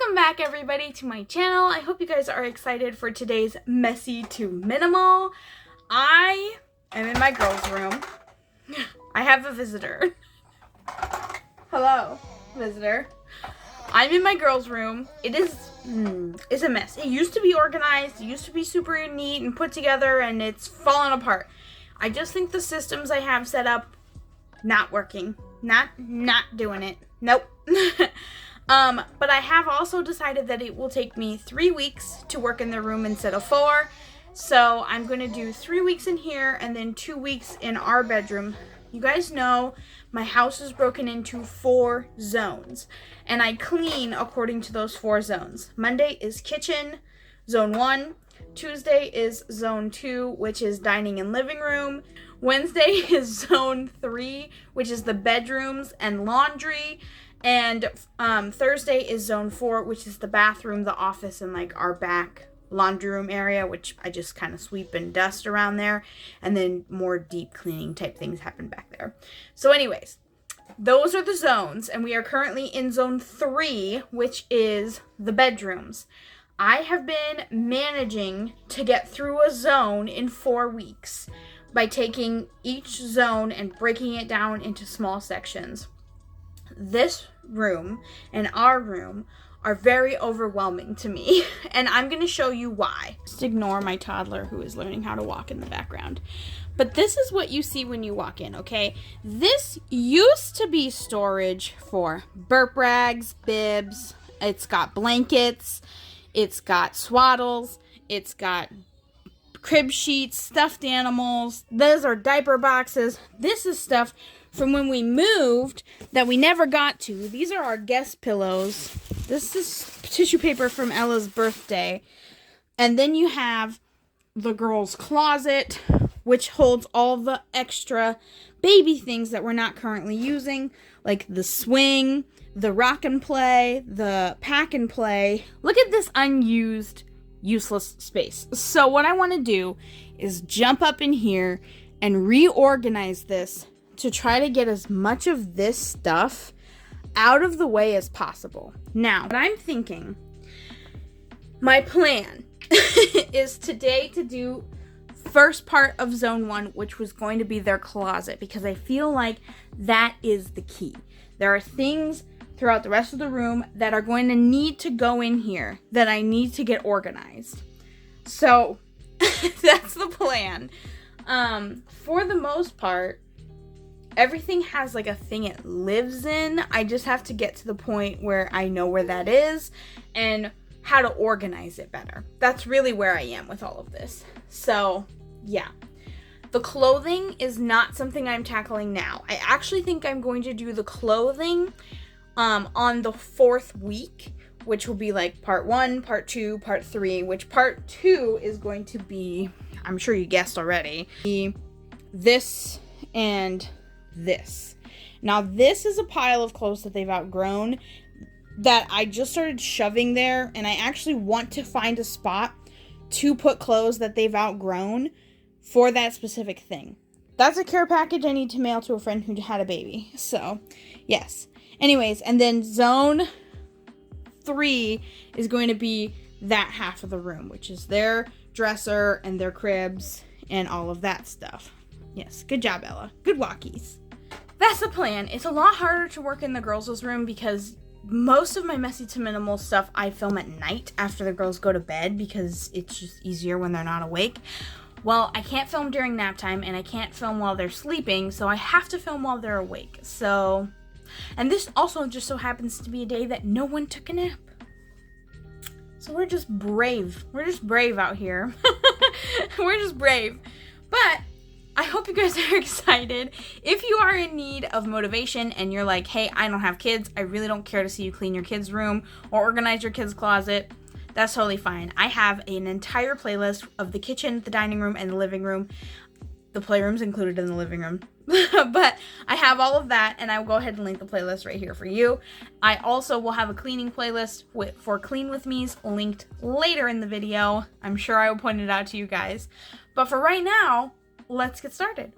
Welcome back, everybody, to my channel. I hope you guys are excited for today's messy to minimal. I am in my girls' room. I have a visitor. Hello, visitor. I'm in my girls' room. It is it's a mess. It used to be organized. It used to be super neat and put together, and it's fallen apart. I just think the systems I have set up not working. Not doing it. Nope. But I have also decided that it will take me 3 weeks to work in the room instead of 4. So I'm going to do 3 weeks in here and then 2 weeks in our bedroom. You guys know my house is broken into 4 zones, and I clean according to those 4 zones. Monday is kitchen, zone 1. Tuesday is zone 2, which is dining and living room. Wednesday is zone 3, which is the bedrooms and laundry. And Thursday is zone 4, which is the bathroom, the office, and like our back laundry room area, which I just kind of sweep and dust around there. And then more deep cleaning type things happen back there. So anyways, those are the zones, and we are currently in zone 3, which is the bedrooms. I have been managing to get through a zone in 4 weeks by taking each zone and breaking it down into small sections. This room and our room are very overwhelming to me, and I'm going to show you why. Just ignore my toddler who is learning how to walk in the background. But this is what you see when you walk in, okay? This used to be storage for burp rags, bibs. It's got blankets. It's got swaddles. It's got crib sheets, stuffed animals. Those are diaper boxes. This is stuff from when we moved that we never got to. These are our guest pillows. This is tissue paper from Ella's birthday. And then you have the girls' closet, which holds all the extra baby things that we're not currently using, like the swing, the rock and play, the pack and play. Look at this unused, useless space. So what I want to do is jump up in here and reorganize this to try to get as much of this stuff out of the way as possible. Now, what I'm thinking, my plan is today to do first part of zone 1, which was going to be their closet, because I feel like that is the key. There are things throughout the rest of the room that are going to need to go in here that I need to get organized. So that's the plan. For the most part, everything has like a thing it lives in. I just have to get to the point where I know where that is and how to organize it better. That's really where I am with all of this. So yeah, the clothing is not something I'm tackling now. I actually think I'm going to do the clothing on the 4th week, which will be like part 1, part 2, part 3, which part 2 is going to be, I'm sure you guessed already, this and this. Now this is a pile of clothes that they've outgrown that I just started shoving there, and I actually want to find a spot to put clothes that they've outgrown for that specific thing. That's a care package I need to mail to a friend who had a baby. So yes. Anyways, and then zone 3 is going to be that half of the room, which is their dresser and their cribs and all of that stuff. Yes, good job, Ella. Good walkies. That's the plan. It's a lot harder to work in the girls' room because most of my messy to minimal stuff I film at night after the girls go to bed because it's just easier when they're not awake. Well, I can't film during nap time and I can't film while they're sleeping, so I have to film while they're awake. So, and this also just so happens to be a day that no one took a nap. So we're just brave. We're just brave out here. We're just brave. But I hope you guys are excited. If you are in need of motivation and you're like, hey, I don't have kids, I really don't care to see you clean your kids' room or organize your kids' closet, that's totally fine. I have an entire playlist of the kitchen, the dining room, and the living room. The playroom's included in the living room. But I have all of that, and I will go ahead and link the playlist right here for you. I also will have a cleaning playlist for Clean With Me's linked later in the video. I'm sure I will point it out to you guys. But for right now, let's get started.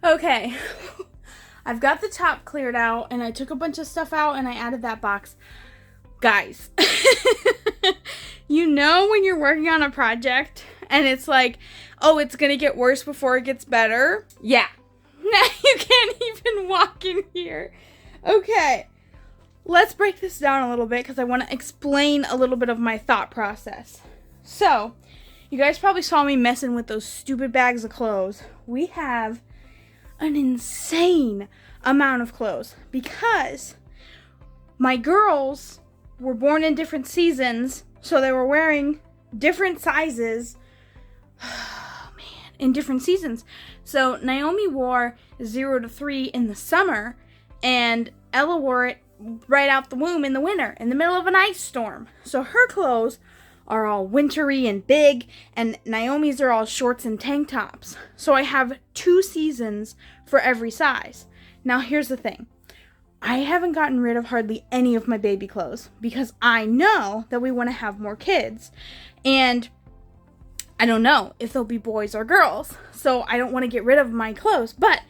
Okay. I've got the top cleared out, and I took a bunch of stuff out, and I added that box. Guys, you know when you're working on a project, and it's like, oh, it's gonna get worse before it gets better? Yeah. Now you can't even walk in here. Okay. Let's break this down a little bit, because I want to explain a little bit of my thought process. So, you guys probably saw me messing with those stupid bags of clothes. We have an insane amount of clothes because my girls were born in different seasons, so they were wearing different sizes in different seasons. So Naomi wore 0 to 3 in the summer, and Ella wore it right out the womb in the winter, in the middle of an ice storm. So her clothes are all wintry and big, and Naomi's are all shorts and tank tops. So I have 2 seasons for every size. Now here's the thing. I haven't gotten rid of hardly any of my baby clothes because I know that we want to have more kids. And I don't know if they'll be boys or girls. So I don't want to get rid of my clothes, but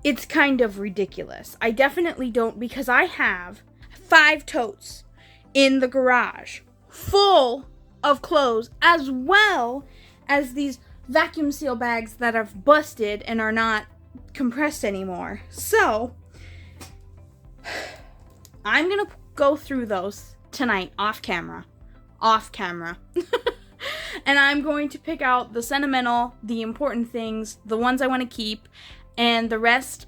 it's kind of ridiculous. I definitely don't, because I have 5 totes in the garage full of clothes, as well as these vacuum seal bags that have busted and are not compressed anymore. So I'm gonna go through those tonight off camera and I'm going to pick out the sentimental, the important things, the ones I want to keep, and the rest,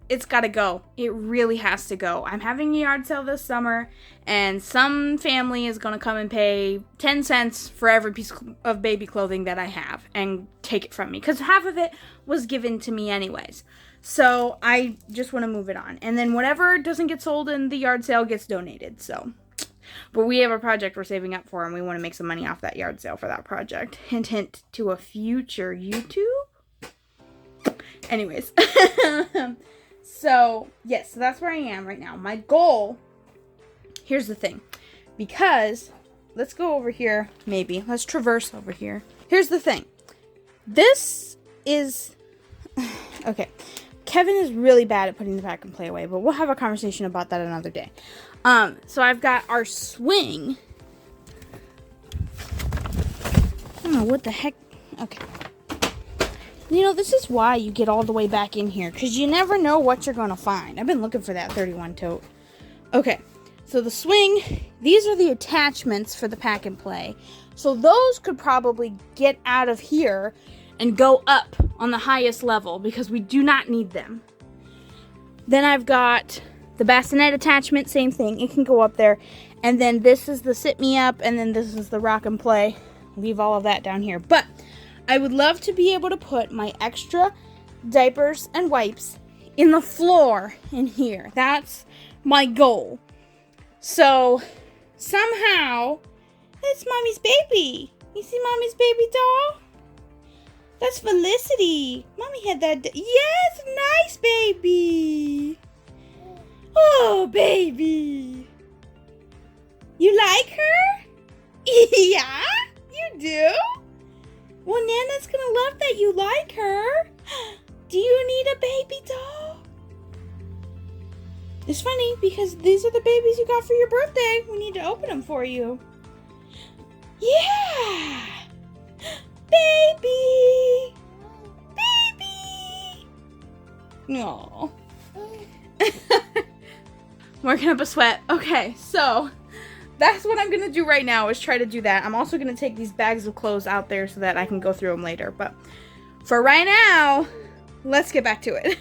it's gotta go. It really has to go. I'm having a yard sale this summer, and some family is gonna come and pay 10 cents for every piece of baby clothing that I have and take it from me, because half of it was given to me anyways. So I just want to move it on. And then whatever doesn't get sold in the yard sale gets donated. So, but we have a project we're saving up for, and we want to make some money off that yard sale for that project. Hint, hint to a future YouTube. Anyways. So, yes, so that's where I am right now. My goal, here's the thing, because, let's go over here, maybe. Let's traverse over here. Here's the thing. This is, okay, Kevin is really bad at putting the pack and play away, but we'll have a conversation about that another day. So I've got our swing. I don't know what the heck, okay. You know, this is why you get all the way back in here, because you never know what you're going to find. I've been looking for that 31 tote. Okay, so the swing, these are the attachments for the pack and play. So those could probably get out of here and go up on the highest level, because we do not need them. Then I've got the bassinet attachment, same thing. It can go up there. And then this is the sit me up, and then this is the rock and play. Leave all of that down here. But I would love to be able to put my extra diapers and wipes in the floor in here. That's my goal. So, somehow, that's Mommy's baby. You see Mommy's baby doll? That's Felicity. Mommy had that. Yes, nice baby. Oh, baby. You like her? Yeah, you do? Well, Nana's gonna love that you like her. Do you need a baby doll? It's funny because these are the babies you got for your birthday. We need to open them for you. Yeah! Baby! Baby! No. Working up a sweat. Okay, so that's what I'm going to do right now, is try to do that. I'm also going to take these bags of clothes out there so that I can go through them later. But for right now, let's get back to it.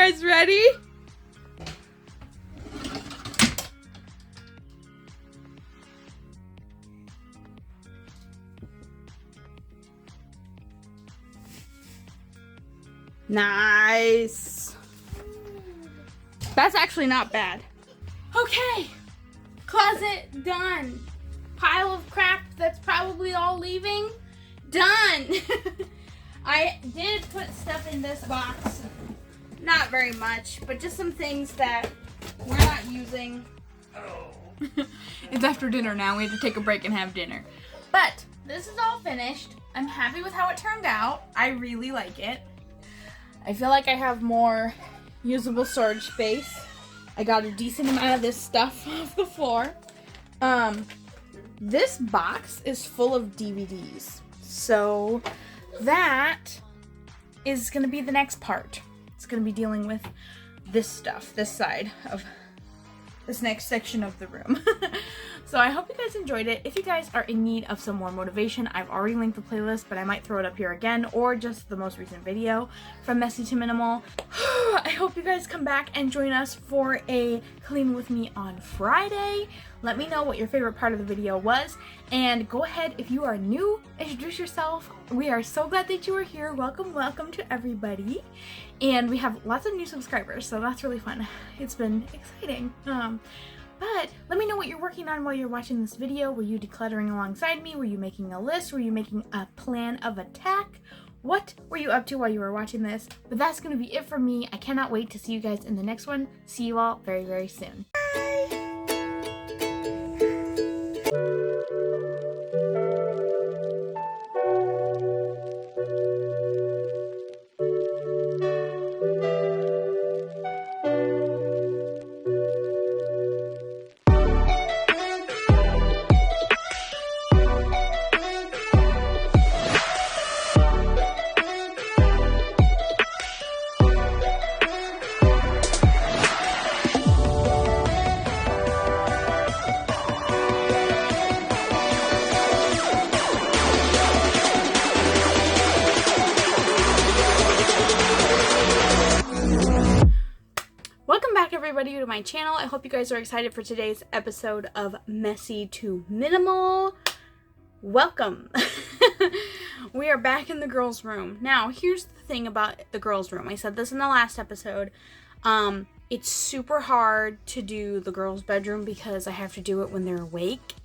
guys ready? Nice. That's actually not bad. Okay, closet done. Pile of crap that's probably all leaving, done. I did put stuff in this box. Not very much, but just some things that we're not using. It's after dinner now. We have to take a break and have dinner. But this is all finished. I'm happy with how it turned out. I really like it. I feel like I have more usable storage space. I got a decent amount of this stuff off the floor. This box is full of DVDs. So that is going to be the next part. It's going to be dealing with this stuff, this side of this next section of the room. So I hope you guys enjoyed it. If you guys are in need of some more motivation, I've already linked the playlist, but I might throw it up here again, or just the most recent video from Messy to Minimal. I hope you guys come back and join us for a clean with me on Friday. Let me know what your favorite part of the video was, and go ahead, if you are new, introduce yourself. We are so glad that you are here. Welcome, welcome to everybody. And we have lots of new subscribers, so that's really fun. It's been exciting. But let me know what you're working on while you're watching this video. Were you decluttering alongside me? Were you making a list? Were you making a plan of attack? What were you up to while you were watching this? But that's going to be it for me. I cannot wait to see you guys in the next one. See you all very, very soon. Bye! Everybody to my channel. I hope you guys are excited for today's episode of Messy to Minimal. Welcome. We are back in the girls' room. Now, here's the thing about the girls' room. I said this in the last episode. It's super hard to do the girls' bedroom because I have to do it when they're awake.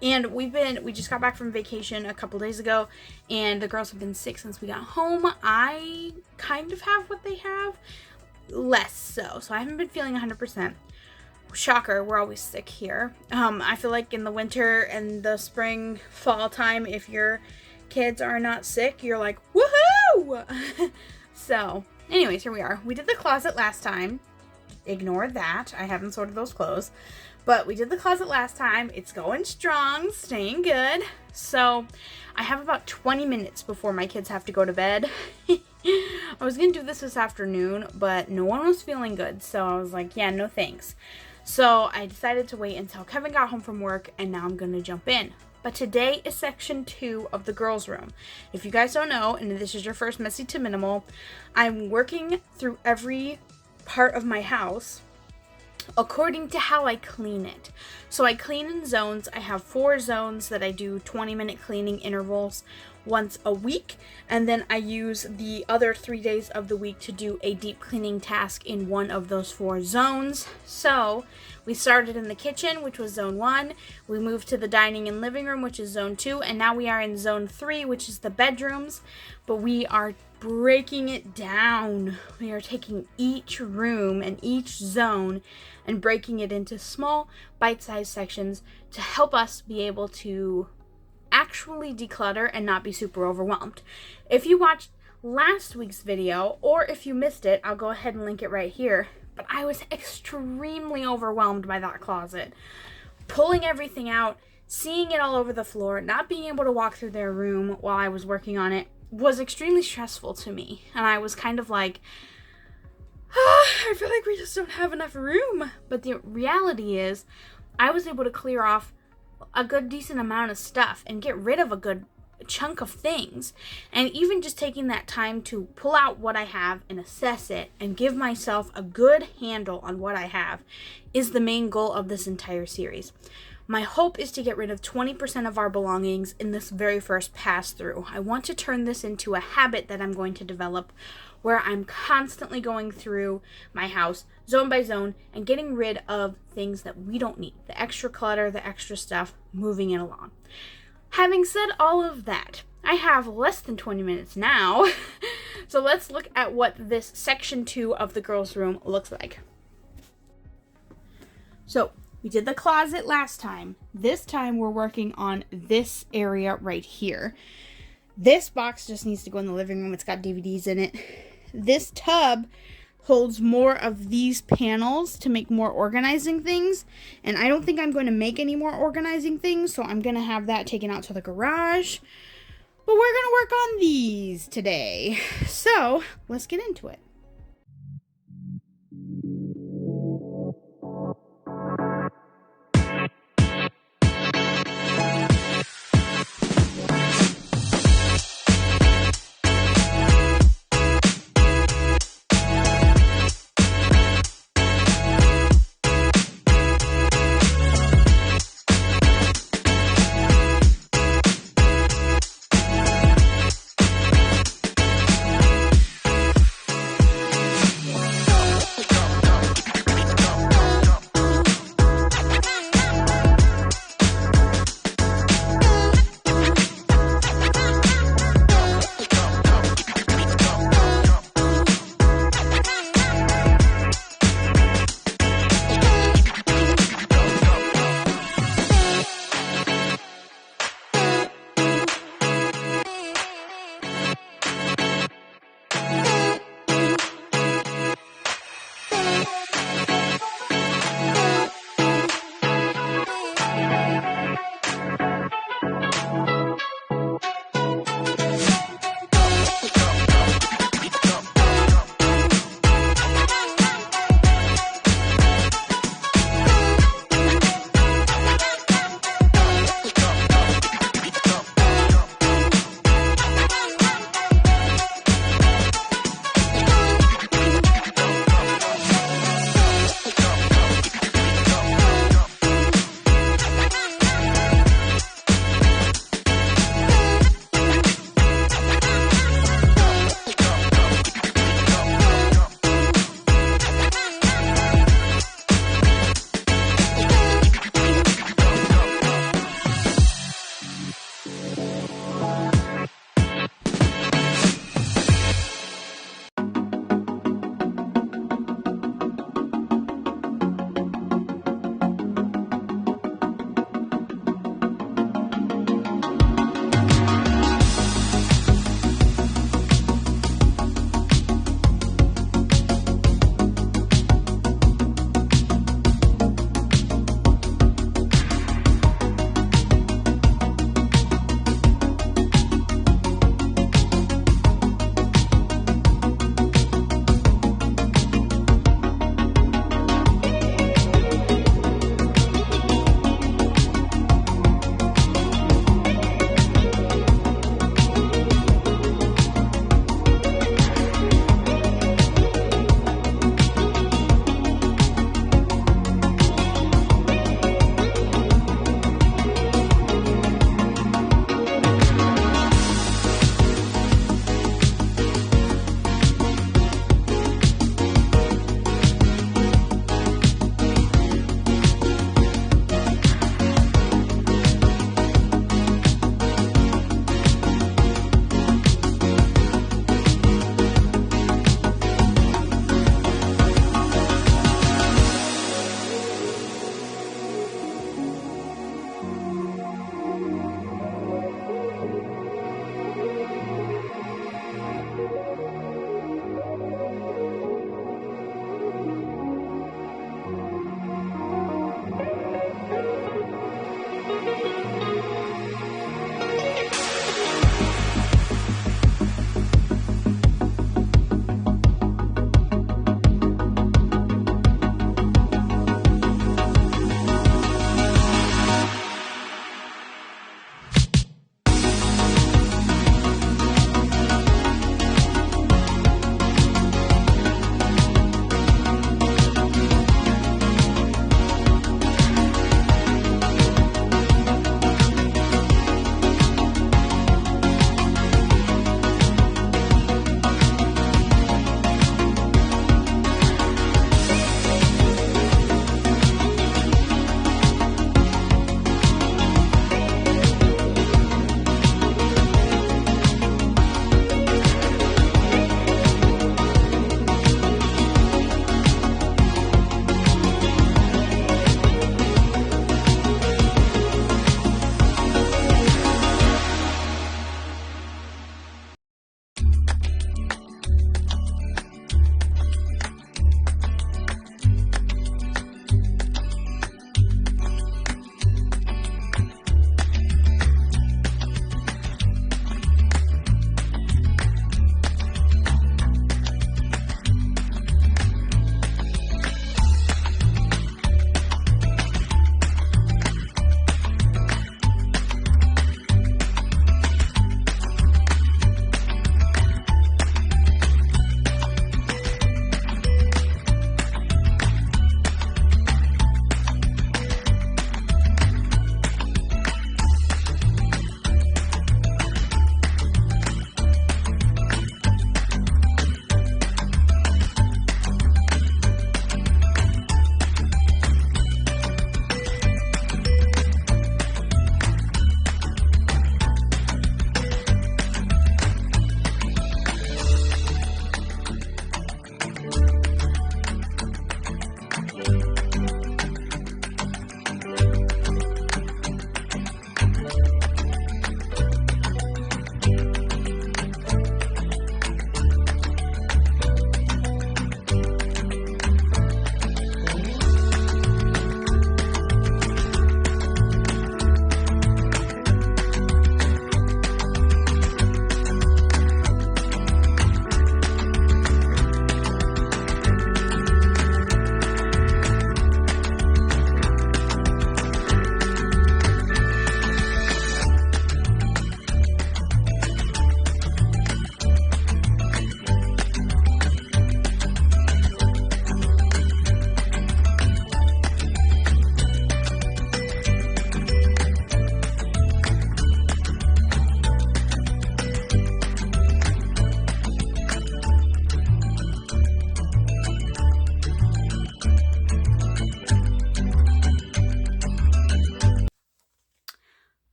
And we just got back from vacation a couple days ago, and the girls have been sick since we got home. I kind of have what they have. Less so I haven't been feeling 100%. Shocker, we're always sick here. I feel like in the winter and the spring fall time, if your kids are not sick, you're like, woohoo! So anyways, here we are. We did the closet last time. Ignore that, I haven't sorted those clothes, but we did the closet last time. It's going strong, staying good. So I have about 20 minutes before my kids have to go to bed. I was gonna do this afternoon, but no one was feeling good, so I was like, yeah, no thanks. So I decided to wait until Kevin got home from work, and now I'm gonna jump in. But today is section 2 of the girls' room. If you guys don't know, and this is your first Messy to Minimal, I'm working through every part of my house according to how I clean it. So I clean in zones. I have 4 zones that I do 20-minute cleaning intervals once a week, and then I use the other 3 days of the week to do a deep cleaning task in one of those 4 zones. So we started in the kitchen, which was zone 1. We moved to the dining and living room, which is zone 2, and now we are in zone 3, which is the bedrooms. But we are breaking it down. We are taking each room and each zone and breaking it into small bite-sized sections to help us be able to actually declutter and not be super overwhelmed. If you watched last week's video, or if you missed it, I'll go ahead and link it right here. But I was extremely overwhelmed by that closet. Pulling everything out, seeing it all over the floor, not being able to walk through their room while I was working on it was extremely stressful to me. And I was kind of like, I feel like we just don't have enough room. But the reality is, I was able to clear off a good decent amount of stuff and get rid of a good chunk of things. And even just taking that time to pull out what I have and assess it and give myself a good handle on what I have is the main goal of this entire series. My hope is to get rid of 20% of our belongings in this very first pass through. I want to turn this into a habit that I'm going to develop, where I'm constantly going through my house zone by zone and getting rid of things that we don't need, the extra clutter, the extra stuff, moving it along. Having said all of that, I have less than 20 minutes now, so let's look at what this section 2 of the girls' room looks like. So, we did the closet last time. This time we're working on this area right here. This box just needs to go in the living room. It's got DVDs in it. This tub holds more of these panels to make more organizing things. And I don't think I'm going to make any more organizing things, so I'm going to have that taken out to the garage. But we're going to work on these today. So, let's get into it.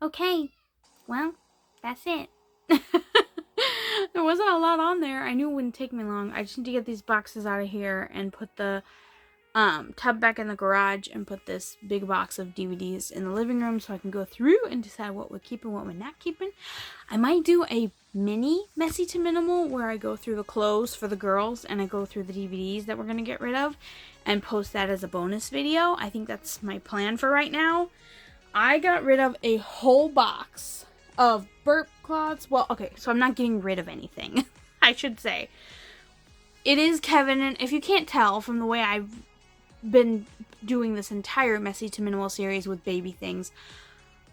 Okay, well, that's it. There wasn't a lot on there. I knew it wouldn't take me long. I just need to get these boxes out of here and put the tub back in the garage and put this big box of DVDs in the living room so I can go through and decide what we're keeping, what we're not keeping. I might do a mini Messy to Minimal where I go through the clothes for the girls and I go through the DVDs that we're going to get rid of and post that as a bonus video. I think that's my plan for right now. I got rid of a whole box of burp cloths. Well, okay, so I'm not getting rid of anything, I should say. It is Kevin, and if you can't tell from the way I've been doing this entire Messy to Minimal series with baby things,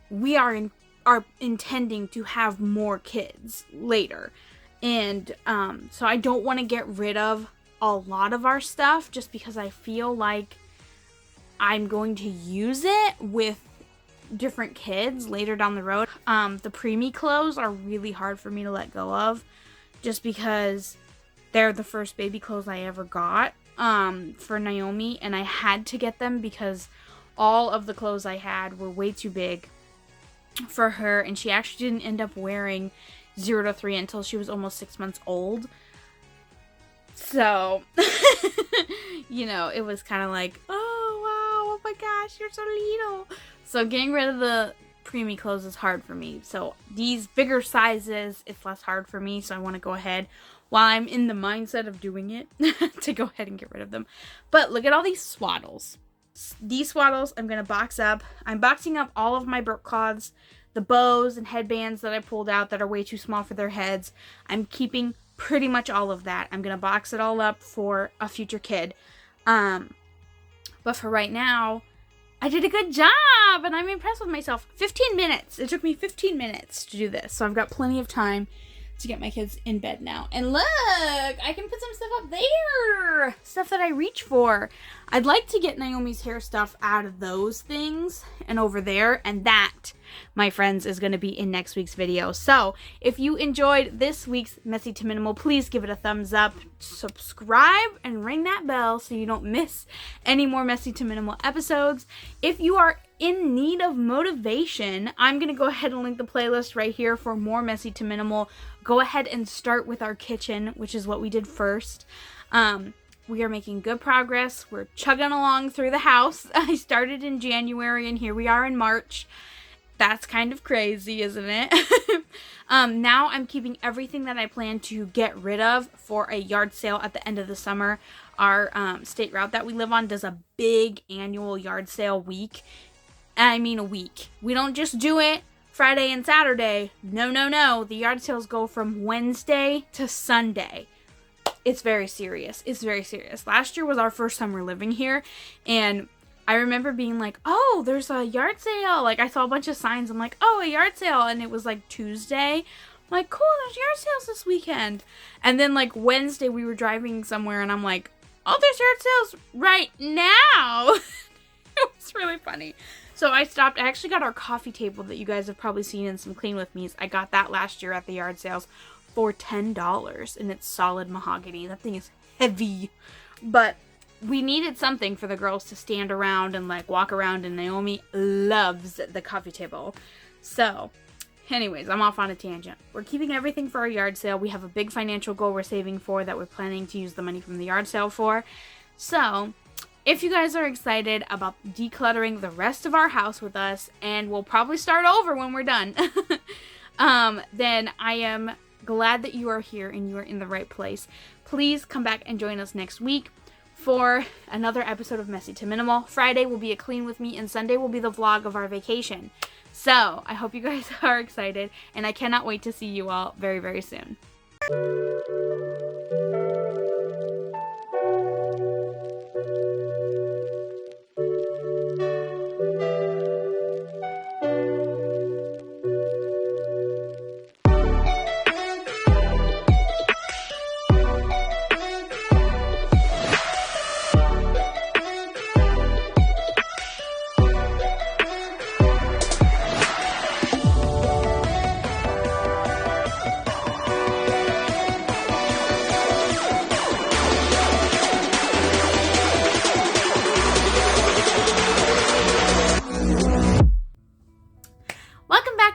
we are intending to have more kids later. And so I don't want to get rid of a lot of our stuff just because I feel like I'm going to use it with different kids later down the road. The preemie clothes are really hard for me to let go of just because they're the first baby clothes I ever got for Naomi, and I had to get them because all of the clothes I had were way too big for her, and she actually didn't end up wearing 0 to 3 until she was almost 6 months old. So, you know, it was kind of like, oh wow, oh my gosh, you're so little. So getting rid of the preemie clothes is hard for me. So these bigger sizes, it's less hard for me. So I want to go ahead while I'm in the mindset of doing it to go ahead and get rid of them. But look at all these swaddles. These swaddles I'm going to box up. I'm boxing up all of my burp cloths, the bows and headbands that I pulled out that are way too small for their heads. I'm keeping pretty much all of that. I'm going to box it all up for a future kid. But for right now, I did a good job, and I'm impressed with myself. 15 minutes. It took me 15 minutes to do this, so I've got plenty of time to get my kids in bed now. And look, I can put some stuff up there. Stuff that I reach for. I'd like to get Naomi's hair stuff out of those things and over there. And that, my friends, is going to be in next week's video. So if you enjoyed this week's Messy to Minimal, please give it a thumbs up, subscribe, and ring that bell so you don't miss any more Messy to Minimal episodes. If you are in need of motivation, I'm going to go ahead and link the playlist right here for more Messy to Minimal. Go ahead and start with our kitchen, which is what we did first. We are making good progress. We're chugging along through the house. I started in January and here we are in March. That's kind of crazy, isn't it? Now I'm keeping everything that I plan to get rid of for a yard sale at the end of the summer. Our state route that we live on does a big annual yard sale week. I mean a week. We don't just do it Friday and Saturday. No. The yard sales go from Wednesday to Sunday. It's very serious. It's very serious. Last year was our first summer living here, and I remember being like, oh, there's a yard sale. Like, I saw a bunch of signs. I'm like, oh, a yard sale. And it was like Tuesday. I'm like, cool, there's yard sales this weekend. And then like Wednesday we were driving somewhere and I'm like, oh, there's yard sales right now. It was really funny. So I stopped. I actually got our coffee table that you guys have probably seen in some Clean With Me's. I got that last year at the yard sales for $10, and it's solid mahogany. That thing is heavy. But we needed something for the girls to stand around and like walk around, and Naomi loves the coffee table. So anyways, I'm off on a tangent. We're keeping everything for our yard sale. We have a big financial goal we're saving for that we're planning to use the money from the yard sale for. So if you guys are excited about decluttering the rest of our house with us, and we'll probably start over when we're done, then I am glad that you are here and you are in the right place. Please come back and join us next week for another episode of Messy to Minimal. Friday will be a Clean With Me, and Sunday will be the vlog of our vacation. So I hope you guys are excited, and I cannot wait to see you all very, very soon.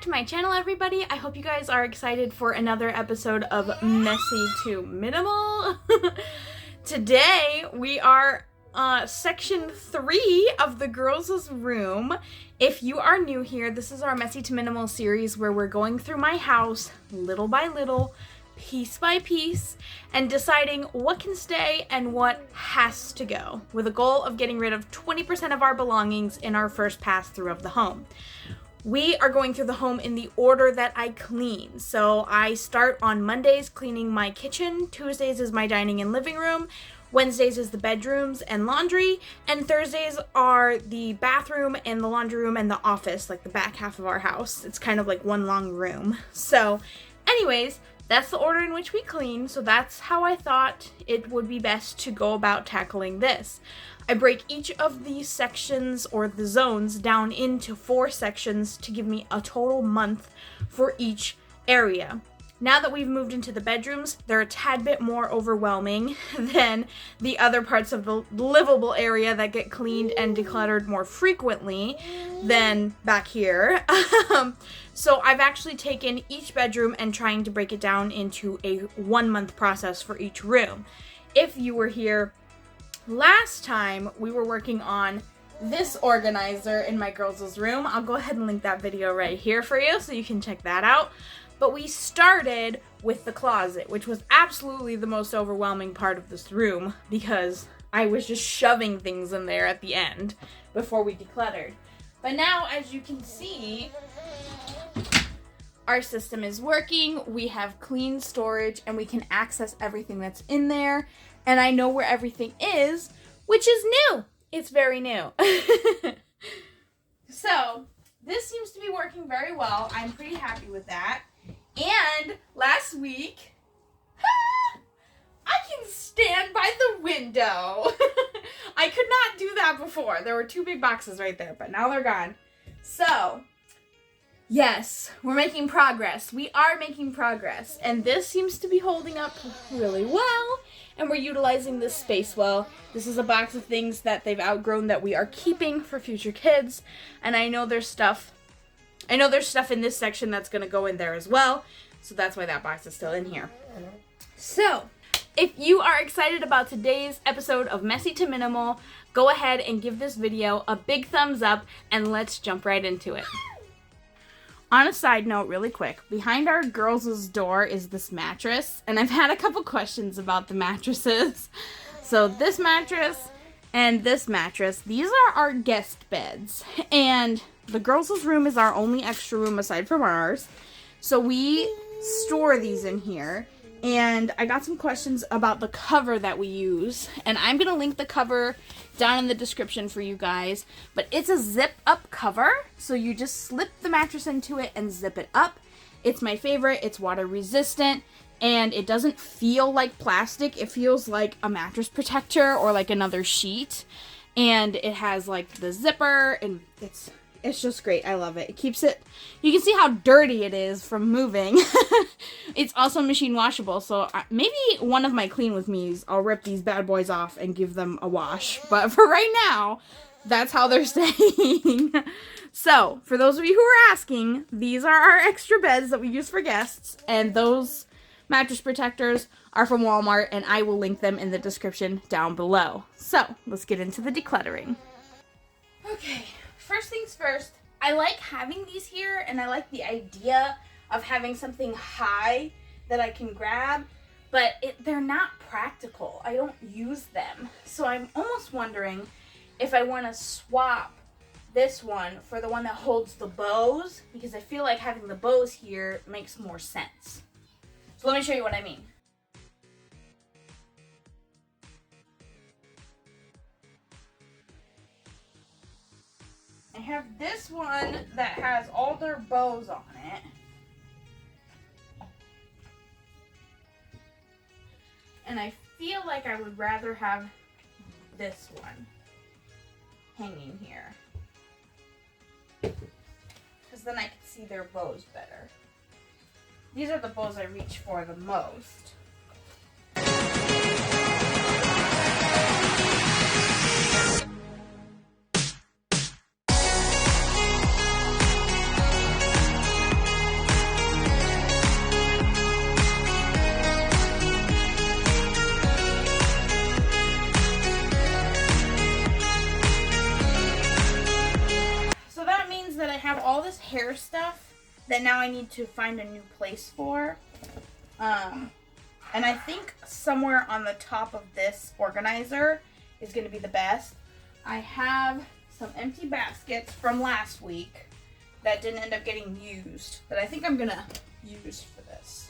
to my channel, everybody. I hope you guys are excited for another episode of Messy to Minimal. Today we are section 3 of the girls' room. If you are new here, this is our Messy to Minimal series where we're going through my house little by little, piece by piece, and deciding what can stay and what has to go, with a goal of getting rid of 20% of our belongings in our first pass through of the home. We are going through the home in the order that I clean. So I start on Mondays cleaning my kitchen, Tuesdays is my dining and living room, Wednesdays is the bedrooms and laundry, and Thursdays are the bathroom and the laundry room and the office, like the back half of our house. It's kind of like one long room. So anyways, that's the order in which we clean, so that's how I thought it would be best to go about tackling this. I break each of these sections or the zones down into 4 sections to give me a total month for each area. Now that we've moved into the bedrooms, they're a tad bit more overwhelming than the other parts of the livable area that get cleaned and decluttered more frequently than back here. So I've actually taken each bedroom and trying to break it down into a 1-month process for each room. If you were here last time, we were working on this organizer in my girls' room. I'll go ahead and link that video right here for you so you can check that out. But we started with the closet, which was absolutely the most overwhelming part of this room because I was just shoving things in there at the end before we decluttered. But now, as you can see, our system is working. We have clean storage and we can access everything that's in there. And I know where everything is, which is new. It's very new. So this seems to be working very well. I'm pretty happy with that. And last week, I can stand by the window. I could not do that before. There were 2 big boxes right there, but now they're gone. So yes, we're making progress. We are making progress. And this seems to be holding up really well. And we're utilizing this space well. This is a box of things that they've outgrown that we are keeping for future kids. And I know there's stuff in this section that's going to go in there as well. So that's why that box is still in here. So if you are excited about today's episode of Messy to Minimal, go ahead and give this video a big thumbs up and let's jump right into it. On a side note, really quick, behind our girls' door is this mattress, and I've had a couple questions about the mattresses. So this mattress and this mattress, these are our guest beds, and the girls' room is our only extra room aside from ours. So we store these in here, and I got some questions about the cover that we use, and I'm going to link the cover down in the description for you guys, but it's a zip up cover, so you just slip the mattress into it and zip it up. It's my favorite. It's water resistant, and it doesn't feel like plastic. It feels like a mattress protector or like another sheet, and it has like the zipper, and it's just great. I love it. It keeps it, you can see how dirty it is from moving. It's also machine washable, so maybe one of my clean with me's, I'll rip these bad boys off and give them a wash. But for right now, that's how they're staying. So, for those of you who are asking, these are our extra beds that we use for guests, and those mattress protectors are from Walmart, and I will link them in the description down below. So, let's get into the decluttering. Okay. First things first, I like having these here, and I like the idea of having something high that I can grab, but they're not practical. I don't use them. So I'm almost wondering if I want to swap this one for the one that holds the bows, because I feel like having the bows here makes more sense. So let me show you what I mean. I have this one that has all their bows on it. And I feel like I would rather have this one hanging here, because then I can see their bows better. These are the bows I reach for the most. hair stuff that now I need to find a new place for. And I think somewhere on the top of this organizer is going to be the best. I have some empty baskets from last week that didn't end up getting used that I think I'm going to use for this.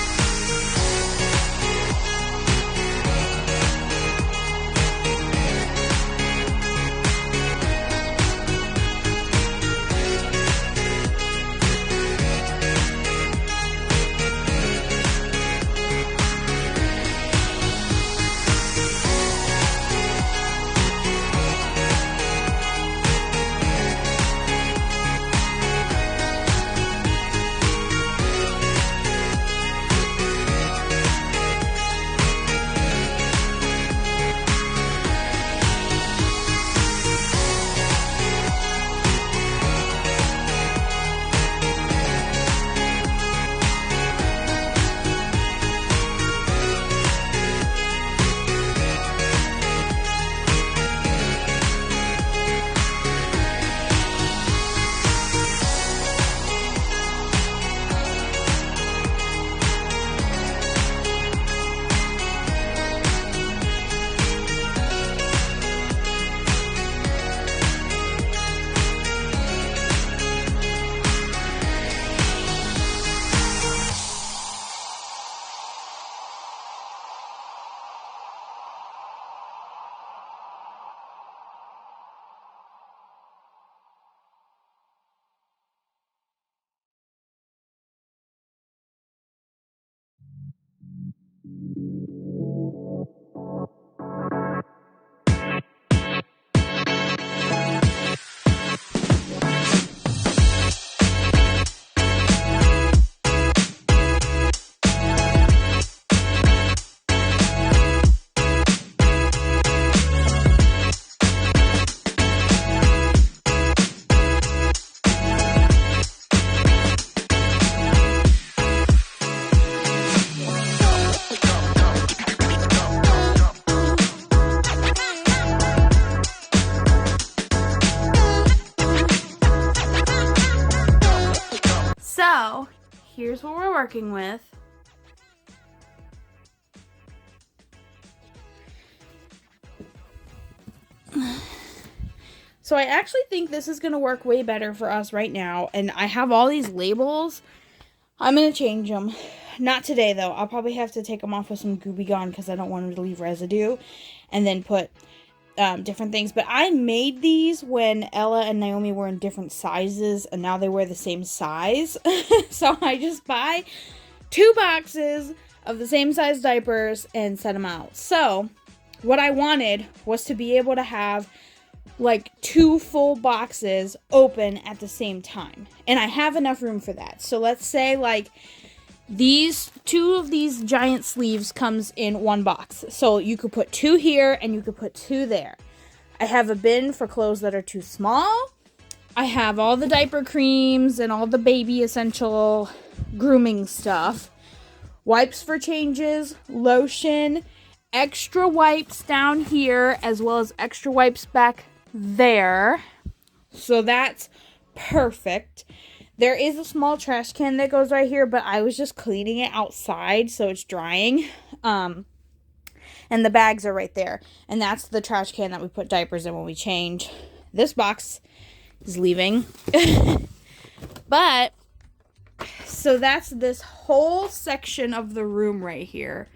So, here's what we're working with. So I actually think this is going to work way better for us right now. And I have all these labels. I'm going to change them. Not today, though. I'll probably have to take them off with some Gooby Gone because I don't want them to leave residue. And then put different things. But I made these when Ella and Naomi were in different sizes. And now they wear the same size. So I just buy 2 boxes of the same size diapers and set them out. So what I wanted was to be able to have like 2 full boxes open at the same time. And I have enough room for that. So let's say like these 2 of these giant sleeves comes in 1 box. So you could put 2 here and you could put 2 there. I have a bin for clothes that are too small. I have all the diaper creams and all the baby essential grooming stuff. Wipes for changes, lotion, extra wipes down here, as well as extra wipes back there. So that's perfect. There is a small trash can that goes right here, but I was just cleaning it outside so it's drying. And the bags are right there. And that's the trash can that we put diapers in when we change. This box is leaving. But so that's this whole section of the room right here.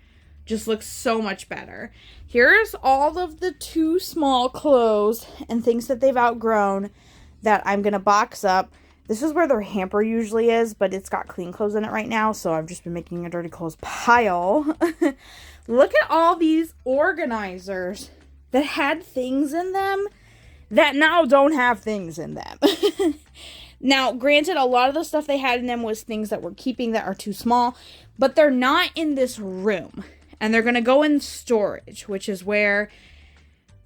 Just looks so much better. Here's all of the too small clothes and things that they've outgrown that I'm going to box up. This is where their hamper usually is, but it's got clean clothes in it right now, so I've just been making a dirty clothes pile. Look at all these organizers that had things in them that now don't have things in them. Now, granted, a lot of the stuff they had in them was things that we're keeping that are too small, but they're not in this room. And they're going to go in storage, which is where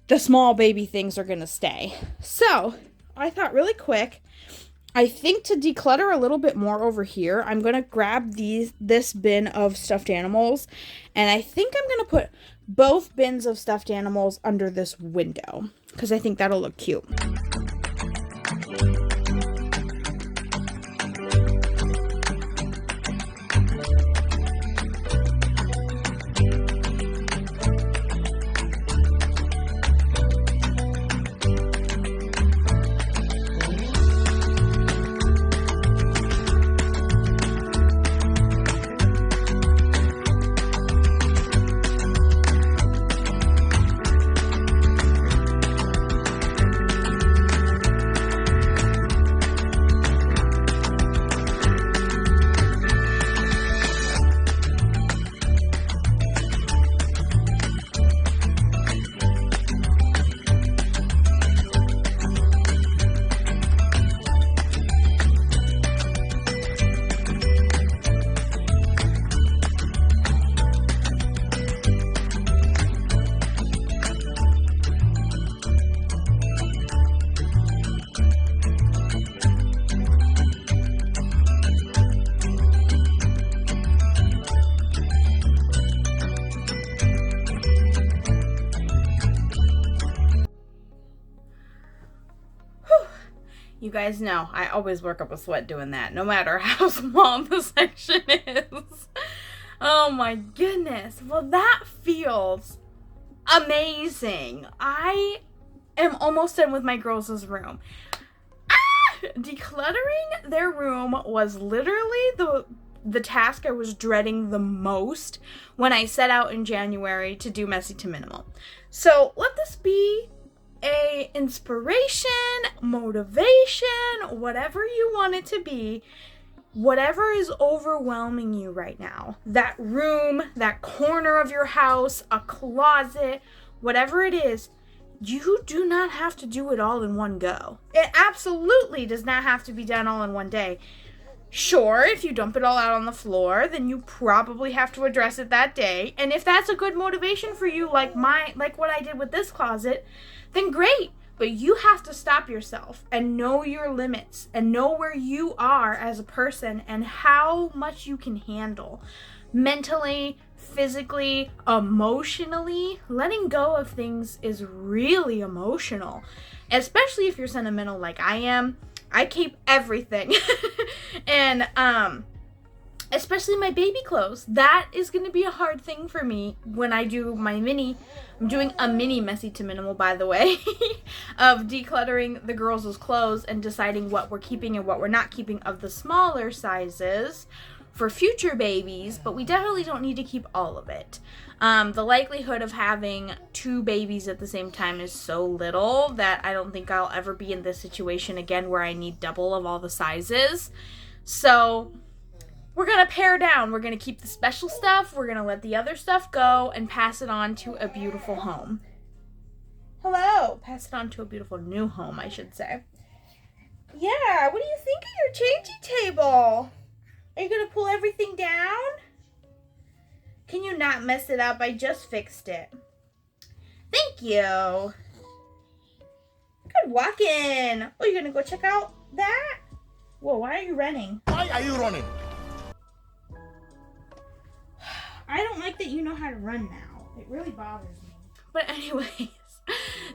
the small baby things are going to stay. So, I thought really quick, I think to declutter a little bit more over here, I'm going to grab this bin of stuffed animals. And I think I'm going to put both bins of stuffed animals under this window, because I think that'll look cute. guys know I always work up a sweat doing that, no matter how small the section is. Oh my goodness. Well, that feels amazing. I am almost done with my girls' room. Decluttering their room was literally the task I was dreading the most when I set out in January to do Messy to Minimal. So let this be a inspiration, motivation, whatever you want it to be, whatever is overwhelming you right now. That room, that corner of your house, a closet, whatever it is, you do not have to do it all in one go. It absolutely does not have to be done all in one day. Sure, if you dump it all out on the floor, then you probably have to address it that day. And if that's a good motivation for you, like what I did with this closet, then great. But you have to stop yourself and know your limits and know where you are as a person and how much you can handle. Mentally, physically, emotionally, letting go of things is really emotional, especially if you're sentimental like I am. I keep everything. And especially my baby clothes. That is going to be a hard thing for me when I do my I'm doing a mini Messy to Minimal, by the way, of decluttering the girls' clothes and deciding what we're keeping and what we're not keeping of the smaller sizes for future babies, but we definitely don't need to keep all of it. The likelihood of having 2 babies at the same time is so little that I don't think I'll ever be in this situation again where I need double of all the sizes. So we're going to pare down. We're going to keep the special stuff. We're going to let the other stuff go and pass it on to a beautiful home. Hello. Pass it on to a beautiful new home, I should say. Yeah, what do you think of your changing table? Are you going to pull everything down? Can you not mess it up? I just fixed it. Thank you. Good walking. Oh, you're going to go check out that? Whoa, why are you running? Why are you running? I don't like that you know how to run now. It really bothers me. But anyways,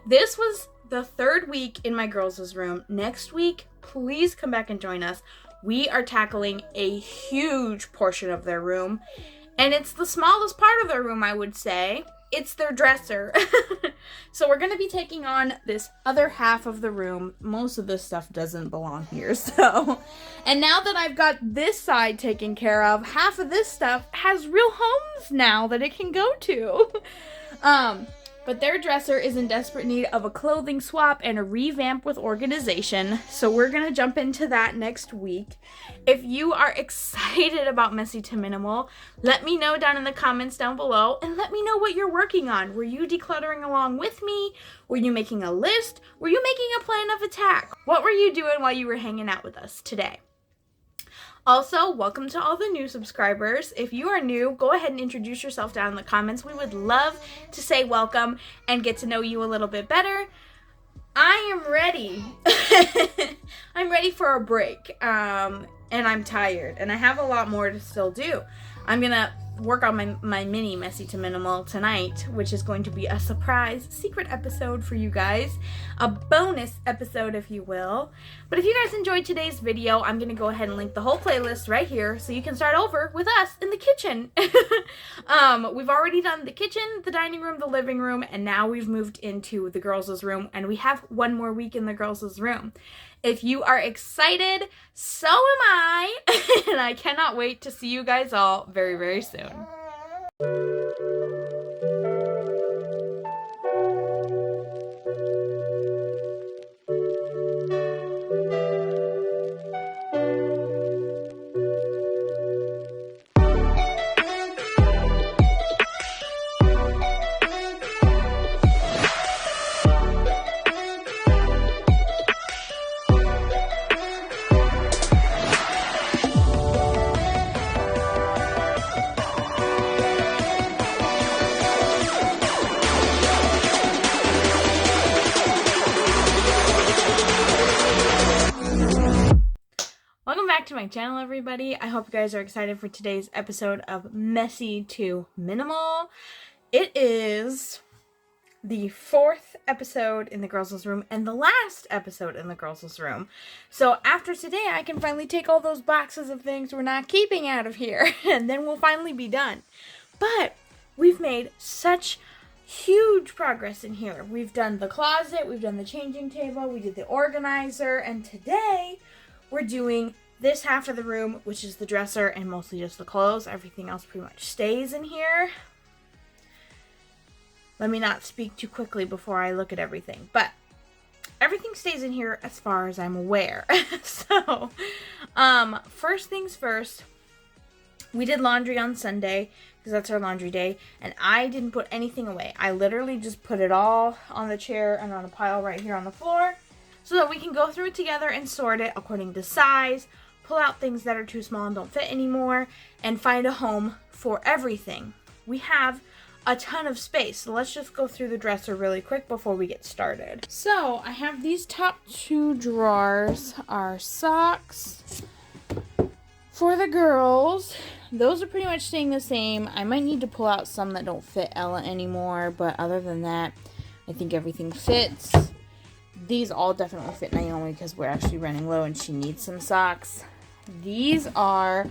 this was the 3rd week in my girls' room. Next week, please come back and join us. We are tackling a huge portion of their room. And it's the smallest part of their room, I would say. It's their dresser. So we're going to be taking on this other half of the room. Most of this stuff doesn't belong here, so. And now that I've got this side taken care of, half of this stuff has real homes now that it can go to. But their dresser is in desperate need of a clothing swap and a revamp with organization. So we're going to jump into that next week. If you are excited about Messy to Minimal, let me know down in the comments down below and let me know what you're working on. Were you decluttering along with me? Were you making a list? Were you making a plan of attack? What were you doing while you were hanging out with us today? Also, welcome to all the new subscribers. If you are new, go ahead and introduce yourself down in the comments. We would love to say welcome and get to know you a little bit better. I am ready. I'm ready for a break. And I'm tired. And I have a lot more to still do. I'm going to work on my mini Messy to Minimal tonight, which is going to be a surprise secret episode for you guys. A bonus episode, if you will. But if you guys enjoyed today's video, I'm going to go ahead and link the whole playlist right here so you can start over with us in the kitchen. We've already done the kitchen, the dining room, the living room, and now we've moved into the girls' room, and we have one more week in the girls' room. If you are excited, so am I, and I cannot wait to see you guys all very, very soon. To my channel, everybody. I hope you guys are excited for today's episode of Messy to Minimal. It is the 4th episode in the Girls' Room and the last episode in the Girls' Room. So after today, I can finally take all those boxes of things we're not keeping out of here, and then we'll finally be done. But we've made such huge progress in here. We've done the closet, we've done the changing table, we did the organizer, and today we're doing this half of the room, which is the dresser and mostly just the clothes. Everything else pretty much stays in here. Let me not speak too quickly before I look at everything, but everything stays in here as far as I'm aware. So, first things first, we did laundry on Sunday, because that's our laundry day, and I didn't put anything away. I literally just put it all on the chair and on a pile right here on the floor, so that we can go through it together and sort it according to size, pull out things that are too small and don't fit anymore, and find a home for everything. We have a ton of space, so let's just go through the dresser really quick before we get started. So I have these top 2 drawers are socks for the girls. Those are pretty much staying the same. I might need to pull out some that don't fit Ella anymore, but other than that, I think everything fits. These all definitely fit Naomi because we're actually running low and she needs some socks. These are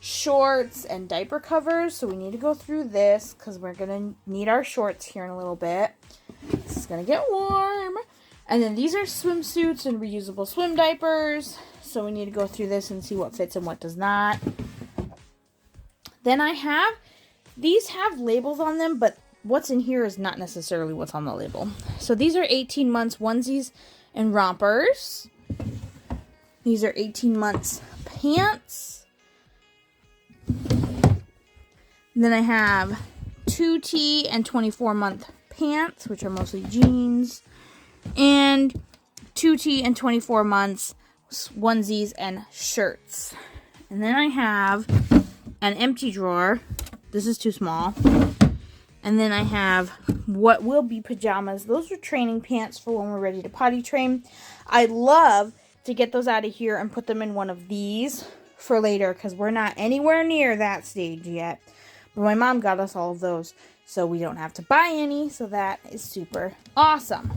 shorts and diaper covers, so we need to go through this because we're going to need our shorts here in a little bit. This is going to get warm. And then these are swimsuits and reusable swim diapers, so we need to go through this and see what fits and what does not. Then these have labels on them, but what's in here is not necessarily what's on the label. So these are 18 months onesies and rompers. These are 18 months pants. And then I have 2T and 24-month pants, which are mostly jeans. And 2T and 24 months onesies and shirts. And then I have an empty drawer. This is too small. And then I have what will be pajamas. Those are training pants for when we're ready to potty train. I'd love to get those out of here and put them in one of these for later because we're not anywhere near that stage yet. But my mom got us all of those, so we don't have to buy any. So that is super awesome.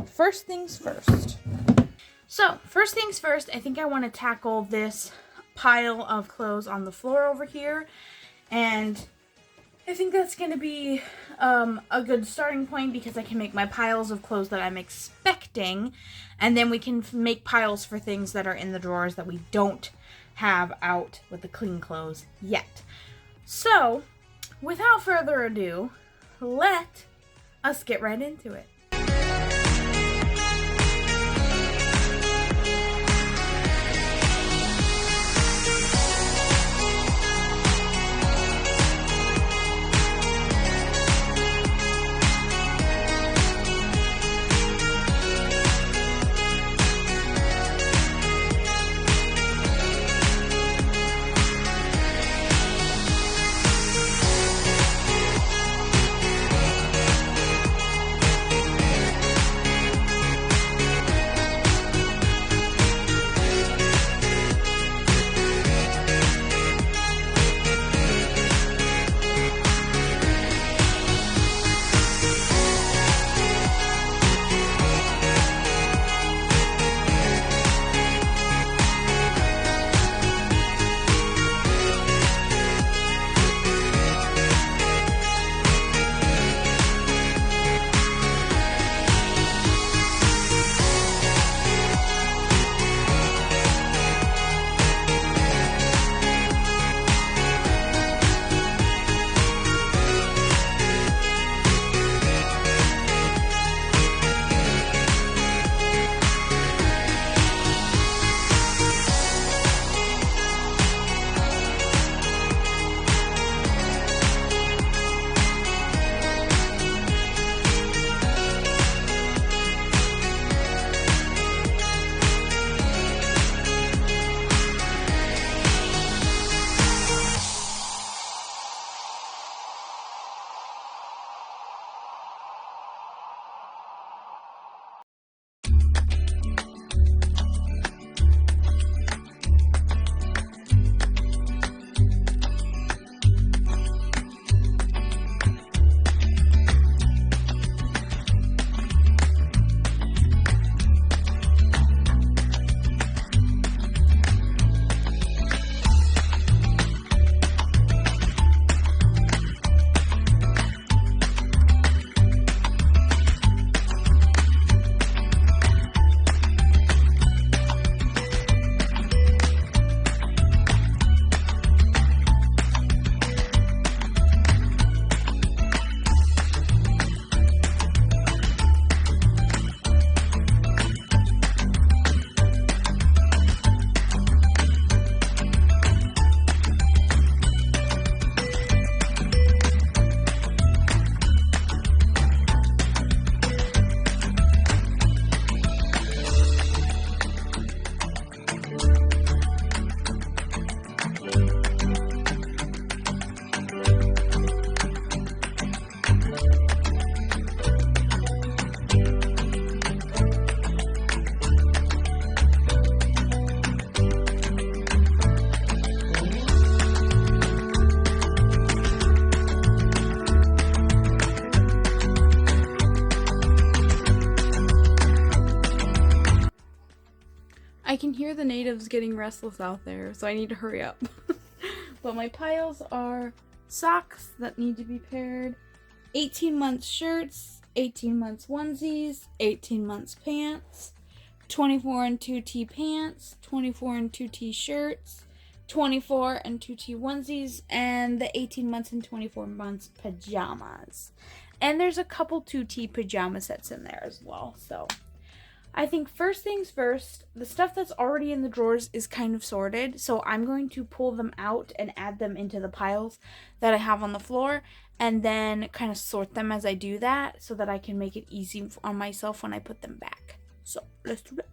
First things first. So, first things first, I think I want to tackle this pile of clothes on the floor over here. And I think that's going to be a good starting point because I can make my piles of clothes that I'm expecting. And then we can make piles for things that are in the drawers that we don't have out with the clean clothes yet. So, without further ado, let us get right into it. the natives getting restless out there, so I need to hurry up. But my piles are socks that need to be paired, 18 months shirts, 18 months onesies, 18 months pants, 24 and 2T pants, 24 and 2T shirts, 24 and 2T onesies, and the 18 months and 24 months pajamas. And there's a couple 2T pajama sets in there as well. So I think first things first, the stuff that's already in the drawers is kind of sorted. So I'm going to pull them out and add them into the piles that I have on the floor, and then kind of sort them as I do that so that I can make it easy on myself when I put them back. So let's do that.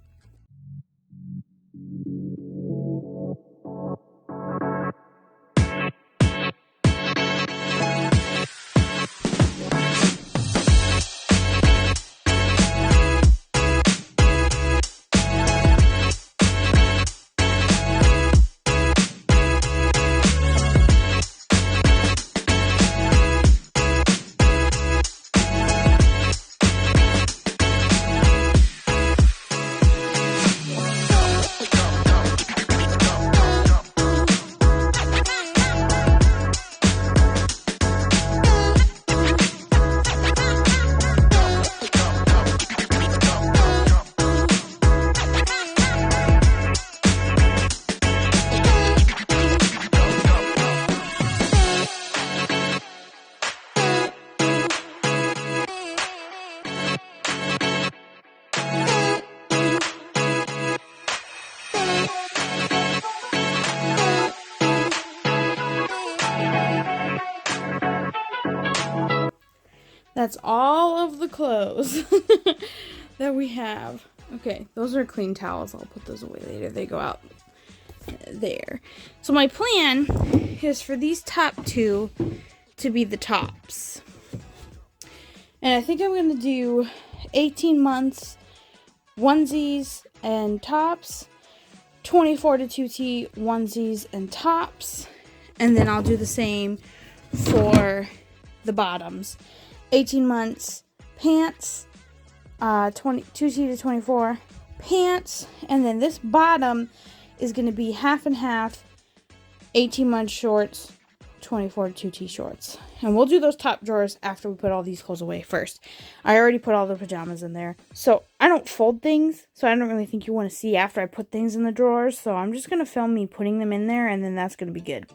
That's all of the clothes that we have. Okay, those are clean towels. I'll put those away later. They go out there. So my plan is for these top two to be the tops. And I think I'm going to do 18 months onesies and tops, 24 to 2T onesies and tops, and then I'll do the same for the bottoms. 18 months pants, 22T to 24 pants, and then this bottom is going to be half and half, 18 months shorts, 24 to 2T shorts. And we'll do those top drawers after we put all these clothes away first. I already put all the pajamas in there. So I don't fold things, so I don't really think you want to see after I put things in the drawers. So I'm just going to film me putting them in there, and then that's going to be good.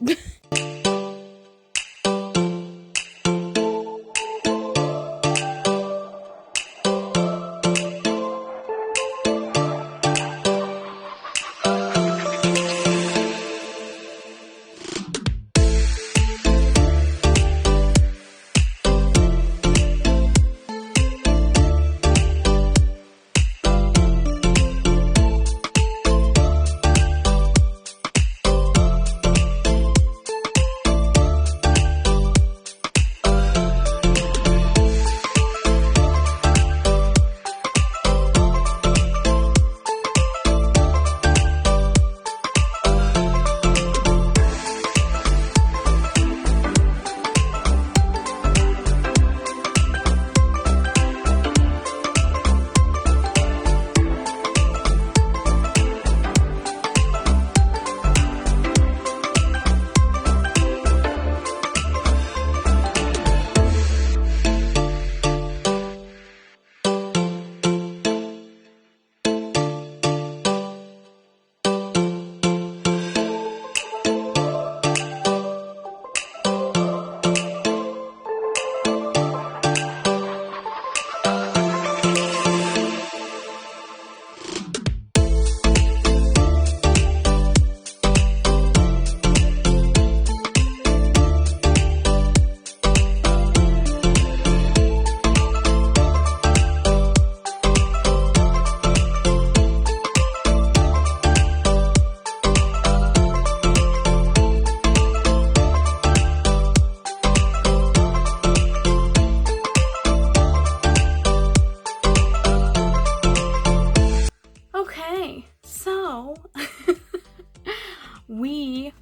We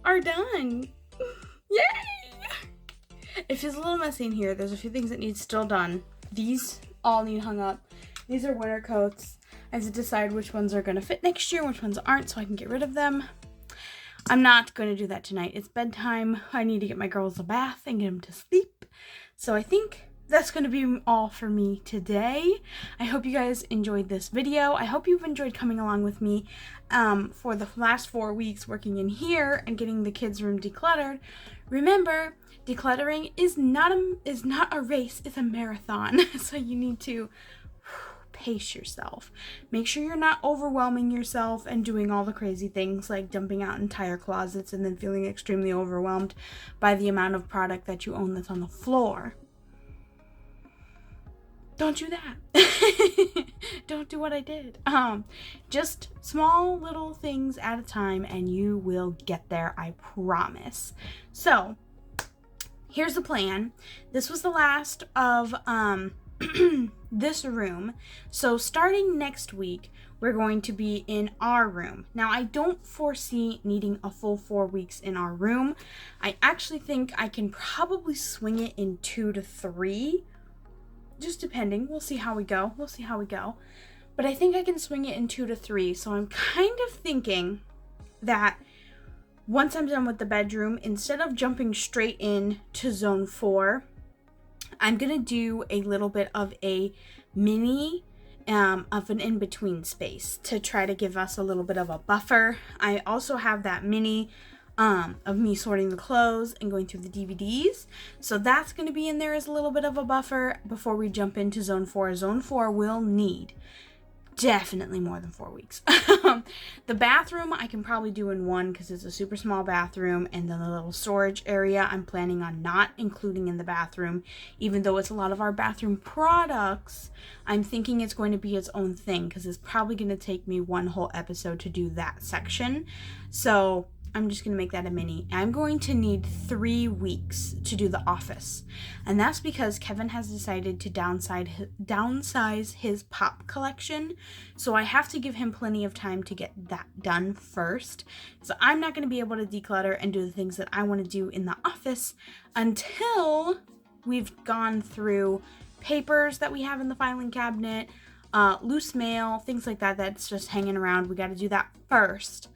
are done. Yay! It feels a little messy in here. There's a few things that need still done. These all need hung up. These are winter coats. I have to decide which ones are going to fit next year and which ones aren't so I can get rid of them. I'm not going to do that tonight. It's bedtime. I need to get my girls a bath and get them to sleep. So I think that's going to be all for me today. I hope you guys enjoyed this video. I hope you've enjoyed coming along with me for the last 4 weeks working in here and getting the kids' room decluttered. Remember, decluttering is not a race, it's a marathon. So you need to pace yourself. Make sure you're not overwhelming yourself and doing all the crazy things like dumping out entire closets and then feeling extremely overwhelmed by the amount of product that you own that's on the floor. Don't do that. Don't do what I did. Just small little things at a time and you will get there, I promise. So, here's the plan. This was the last of this room. So starting next week, we're going to be in our room. Now, I don't foresee needing a full 4 weeks in our room. I actually think I can probably swing it in 2 to 3. Just depending. We'll see how we go. But I think I can swing it in 2 to 3. So I'm kind of thinking that once I'm done with the bedroom, instead of jumping straight in to zone 4, I'm going to do a little bit of a mini of an in-between space to try to give us a little bit of a buffer. I also have that mini of me sorting the clothes and going through the DVDs. So that's going to be in there as a little bit of a buffer before we jump into zone 4. Zone 4 will need definitely more than 4 weeks. The bathroom I can probably do in 1 because it's a super small bathroom, and then the little storage area I'm planning on not including in the bathroom, even though it's a lot of our bathroom products. I'm thinking it's going to be its own thing because it's probably going to take me 1 whole episode to do that section. So I'm just going to make that a mini. I'm going to need 3 weeks to do the office. And that's because Kevin has decided to downsize his pop collection. So I have to give him plenty of time to get that done first. So I'm not going to be able to declutter and do the things that I want to do in the office until we've gone through papers that we have in the filing cabinet, loose mail, things like that that's just hanging around. We got to do that first.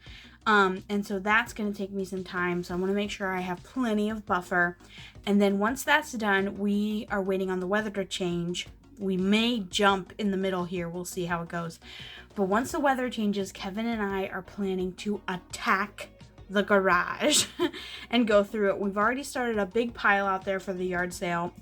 And so that's going to take me some time. So I want to make sure I have plenty of buffer. And then once that's done, we are waiting on the weather to change. We may jump in the middle here. We'll see how it goes. But once the weather changes, Kevin and I are planning to attack the garage and go through it. We've already started a big pile out there for the yard sale,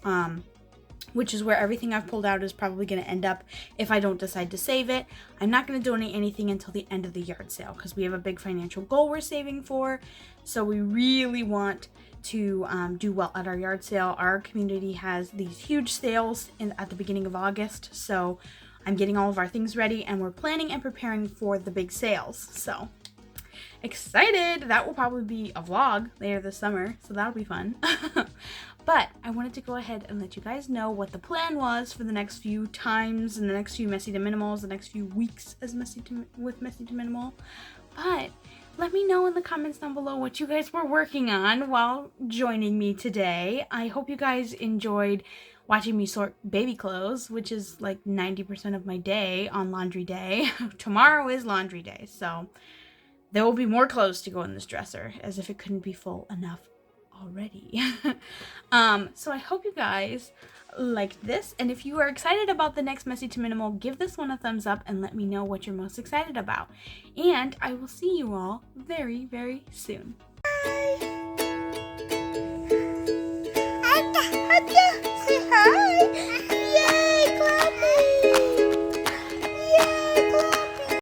which is where everything I've pulled out is probably going to end up if I don't decide to save it. I'm not going to donate anything until the end of the yard sale because we have a big financial goal we're saving for. So we really want to do well at our yard sale. Our community has these huge sales at the beginning of August. So I'm getting all of our things ready and we're planning and preparing for the big sales. So excited! That will probably be a vlog later this summer. So that'll be fun. But I wanted to go ahead and let you guys know what the plan was for the next few times and the next few Messy to Minimals, the next few weeks as Messy to Minimal. But let me know in the comments down below what you guys were working on while joining me today. I hope you guys enjoyed watching me sort baby clothes, which is like 90% of my day on laundry day. Tomorrow is laundry day, so there will be more clothes to go in this dresser, as if it couldn't be full enough already. So I hope you guys liked this, and if you are excited about the next Messy to Minimal, give this one a thumbs up and let me know what you're most excited about. And I will see you all very, very soon. Bye!